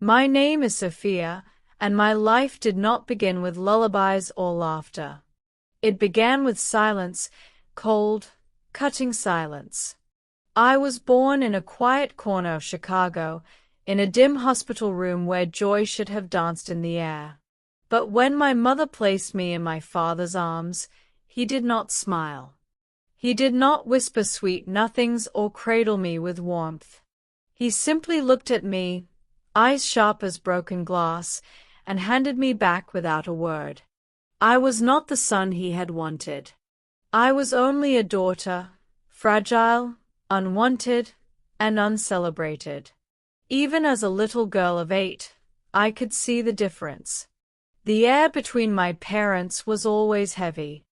My name is Sophia, and my life did not begin with lullabies or laughter. It began with silence, cold, cutting silence. I was born in a quiet corner of Chicago, in a dim hospital room where joy should have danced in the air. But when my mother placed me in my father's arms, he did not smile. He did not whisper sweet nothings or cradle me with warmth. He simply looked at me, eyes sharp as broken glass, and handed me back without a word. I was not the son he had wanted. I was only a daughter, fragile, unwanted, and uncelebrated. Even as a little girl of 8, I could see the difference. The air between my parents was always heavy.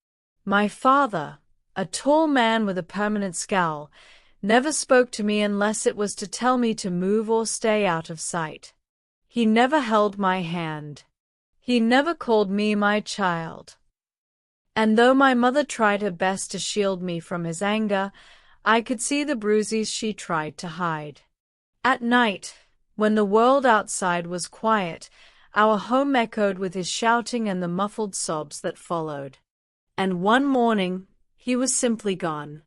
My father, a tall man with a permanent scowl, never spoke to me unless it was to tell me to move or stay out of sight. He never held my hand. He never called me my child. And though my mother tried her best to shield me from his anger, I could see the bruises she tried to hide. At night, when the world outside was quiet, our home echoed with his shouting and the muffled sobs that followed. And one morning, he was simply gone.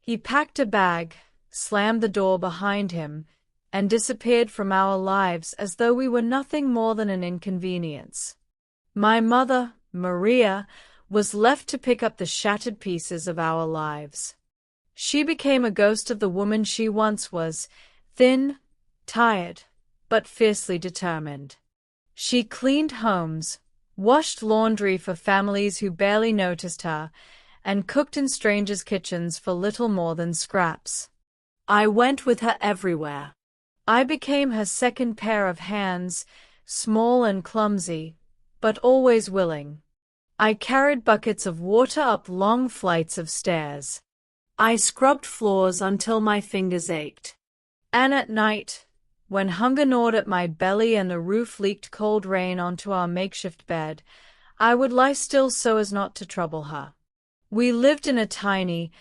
He packed a bag, slammed the door behind him, and disappeared from our lives as though we were nothing more than an inconvenience. My mother, Maria, was left to pick up the shattered pieces of our lives. She became a ghost of the woman she once was, thin, tired, but fiercely determined. She cleaned homes, washed laundry for families who barely noticed her, and cooked in strangers' kitchens for little more than scraps. I went with her everywhere. I became her second pair of hands, small and clumsy, but always willing. I carried buckets of water up long flights of stairs. I scrubbed floors until my fingers ached. And at night, when hunger gnawed at my belly and the roof leaked cold rain onto our makeshift bed, I would lie still so as not to trouble her. We lived in a tiny,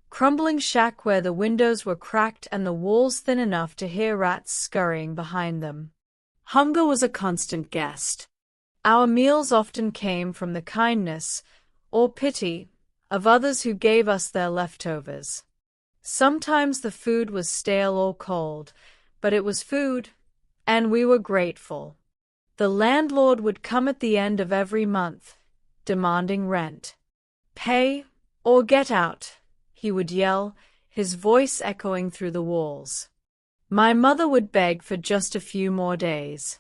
crumbling shack where the windows were cracked and the walls thin enough to hear rats scurrying behind them. Hunger was a constant guest. Our meals often came from the kindness, or pity, of others who gave us their leftovers. Sometimes the food was stale or cold, but it was food, and we were grateful. The landlord would come at the end of every month, demanding rent. "Pay, or get out," he would yell, his voice echoing through the walls. My mother would beg for just a few more days.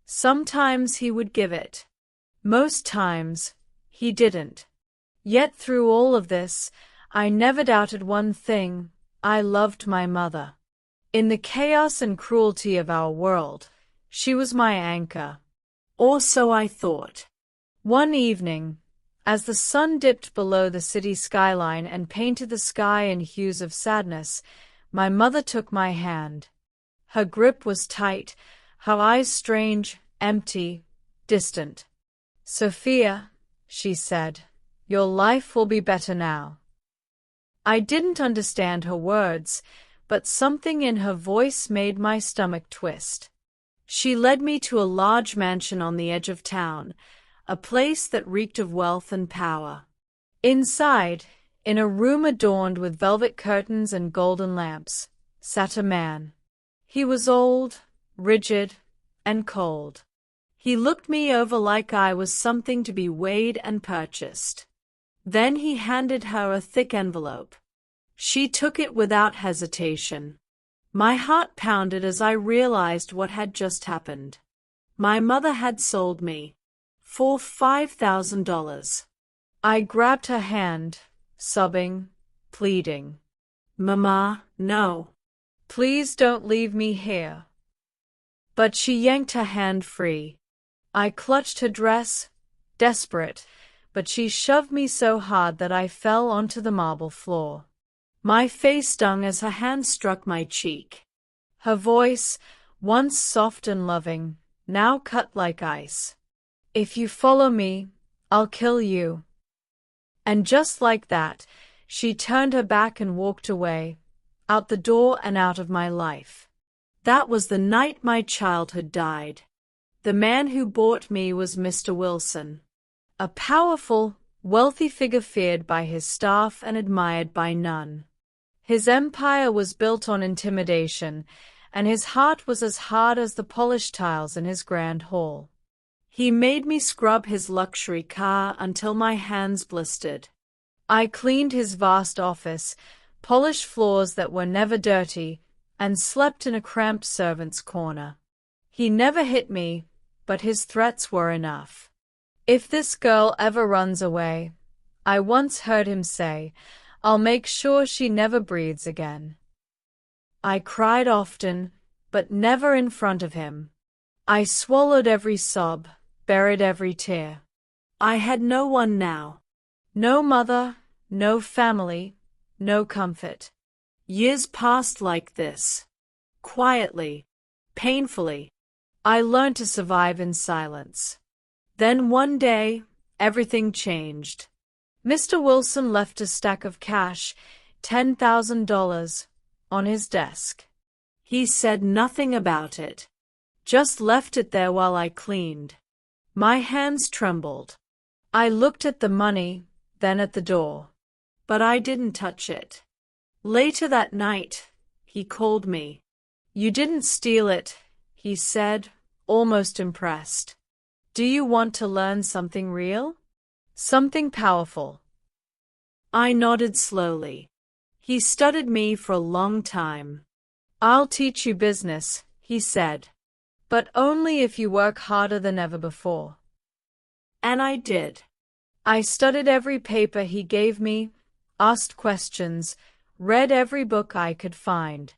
Sometimes he would give it. Most times, he didn't. Yet through all of this, I never doubted one thing: I loved my mother. In the chaos and cruelty of our world, she was my anchor. Or so I thought. One evening, as the sun dipped below the city skyline and painted the sky in hues of sadness, my mother took my hand. Her grip was tight, her eyes strange, empty, distant. "Sophia," she said, "your life will be better now." I didn't understand her words, but something in her voice made my stomach twist. She led me to a large mansion on the edge of town, a place that reeked of wealth and power. Inside, in a room adorned with velvet curtains and golden lamps, sat a man. He was old, rigid, and cold. He looked me over like I was something to be weighed and purchased. Then he handed her a thick envelope. She took it without hesitation. My heart pounded as I realized what had just happened. My mother had sold me for $5,000. I grabbed her hand, sobbing, pleading. "Mama, no. Please don't leave me here." But she yanked her hand free. I clutched her dress, desperate, but she shoved me so hard that I fell onto the marble floor. My face stung as her hand struck my cheek. Her voice, once soft and loving, now cut like ice. "If you follow me, I'll kill you." And just like that, she turned her back and walked away, out the door and out of my life. That was the night my childhood died. The man who bought me was Mr. Wilson, a powerful, wealthy figure feared by his staff and admired by none. His empire was built on intimidation, and his heart was as hard as the polished tiles in his grand hall. He made me scrub his luxury car until my hands blistered. I cleaned his vast office, polished floors that were never dirty, and slept in a cramped servant's corner. He never hit me, but his threats were enough. "If this girl ever runs away," I once heard him say, "I'll make sure she never breathes again." I cried often, but never in front of him. I swallowed every sob, buried every tear. I had no one now. No mother, no family, no comfort. Years passed like this. Quietly, painfully. I learned to survive in silence. Then one day, everything changed. Mr. Wilson left a stack of cash, $10,000, on his desk. He said nothing about it. Just left it there while I cleaned. My hands trembled. I looked at the money, then at the door. But I didn't touch it. Later that night, he called me. "You didn't steal it," he said, almost impressed. "Do you want to learn something real? Something powerful?" I nodded slowly. He studied me for a long time. "I'll teach you business," he said. "But only if you work harder than ever before." And I did. I studied every paper he gave me, asked questions, read every book I could find.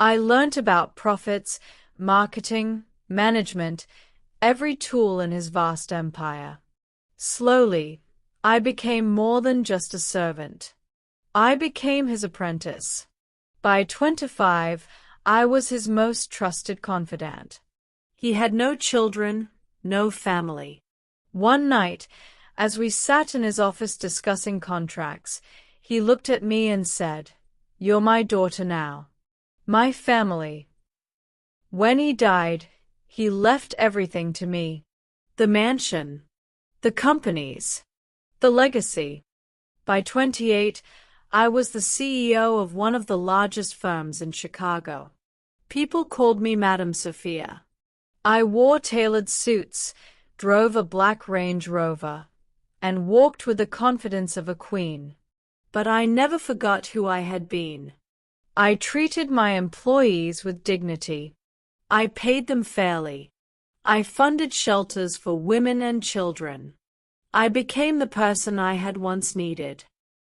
I learnt about profits, marketing, management, every tool in his vast empire. Slowly, I became more than just a servant. I became his apprentice. By 25, I was his most trusted confidant. He had no children, no family. One night, as we sat in his office discussing contracts, he looked at me and said, "You're my daughter now. My family." When he died, he left everything to me. The mansion, the companies, the legacy. By 28, I was the CEO of one of the largest firms in Chicago. People called me Madame Sophia. I wore tailored suits, drove a black Range Rover, and walked with the confidence of a queen. But I never forgot who I had been. I treated my employees with dignity. I paid them fairly. I funded shelters for women and children. I became the person I had once needed.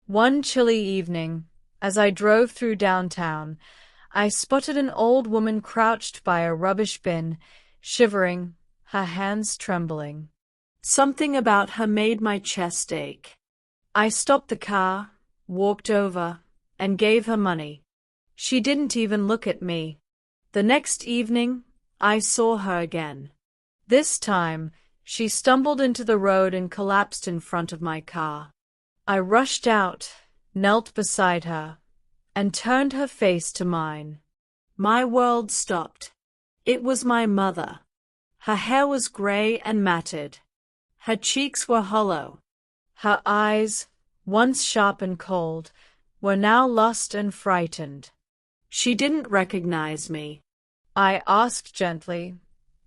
One chilly evening, as I drove through downtown, I spotted an old woman crouched by a rubbish bin, shivering, her hands trembling. Something about her made my chest ache. I stopped the car, walked over, and gave her money. She didn't even look at me. The next evening, I saw her again. This time, she stumbled into the road and collapsed in front of my car. I rushed out, knelt beside her, and turned her face to mine. My world stopped. It was my mother. Her hair was gray and matted. Her cheeks were hollow. Her eyes, once sharp and cold, were now lost and frightened. She didn't recognize me. I asked gently,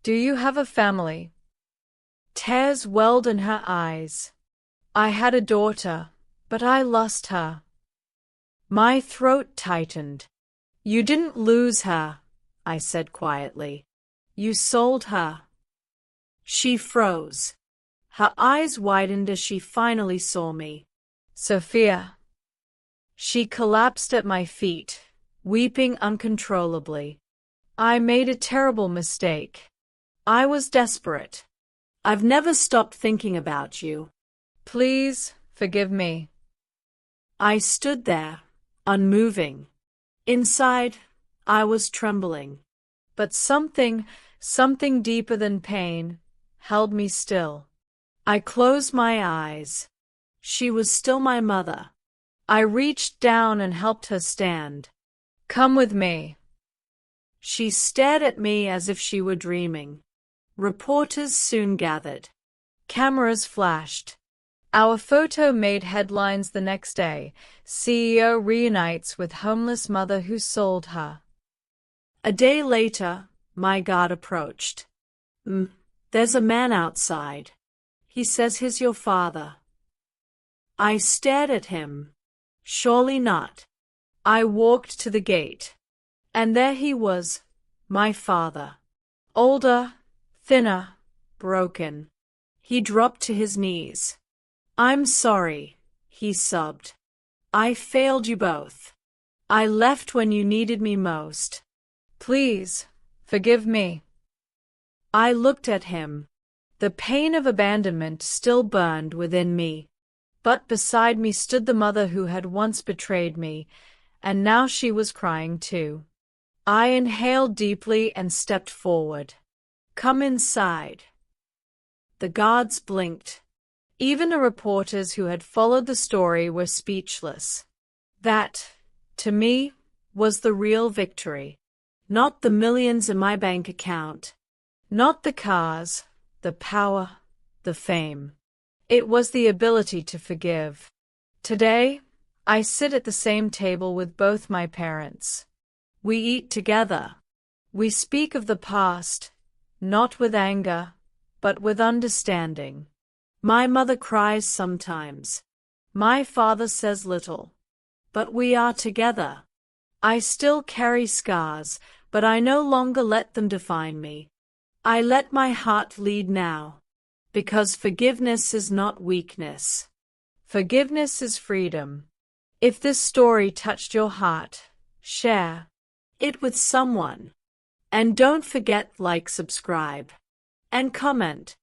"Do you have a family?" Tears welled in her eyes. "I had a daughter, but I lost her." My throat tightened. "You didn't lose her," I said quietly. "You sold her." She froze. Her eyes widened as she finally saw me. "Sophia." She collapsed at my feet, weeping uncontrollably. "I made a terrible mistake. I was desperate. I've never stopped thinking about you. Please, forgive me." I stood there, unmoving. Inside, I was trembling. But something deeper than pain, held me still. I closed my eyes. She was still my mother. I reached down and helped her stand. "Come with me." She stared at me as if she were dreaming. Reporters soon gathered. Cameras flashed. Our photo made headlines the next day. CEO reunites with homeless mother who sold her. A day later, my guard approached. There's a man outside. He says he's your father. I stared at him. Surely not. I walked to the gate. And there he was, my father. Older, thinner, broken. He dropped to his knees. I'm sorry, he sobbed. I failed you both. I left when you needed me most. Please, forgive me. I looked at him. The pain of abandonment still burned within me. But beside me stood the mother who had once betrayed me, and now she was crying too. I inhaled deeply and stepped forward. Come inside. The guards blinked. Even the reporters who had followed the story were speechless. That, to me, was the real victory. Not the millions in my bank account. Not the cars, the power, the fame. It was the ability to forgive. Today, I sit at the same table with both my parents. We eat together. We speak of the past, not with anger, but with understanding. My mother cries sometimes. My father says little. But we are together. I still carry scars, but I no longer let them define me. I let my heart lead now. Because forgiveness is not weakness. Forgiveness is freedom. If this story touched your heart, share it with someone. And don't forget, like, subscribe, and comment.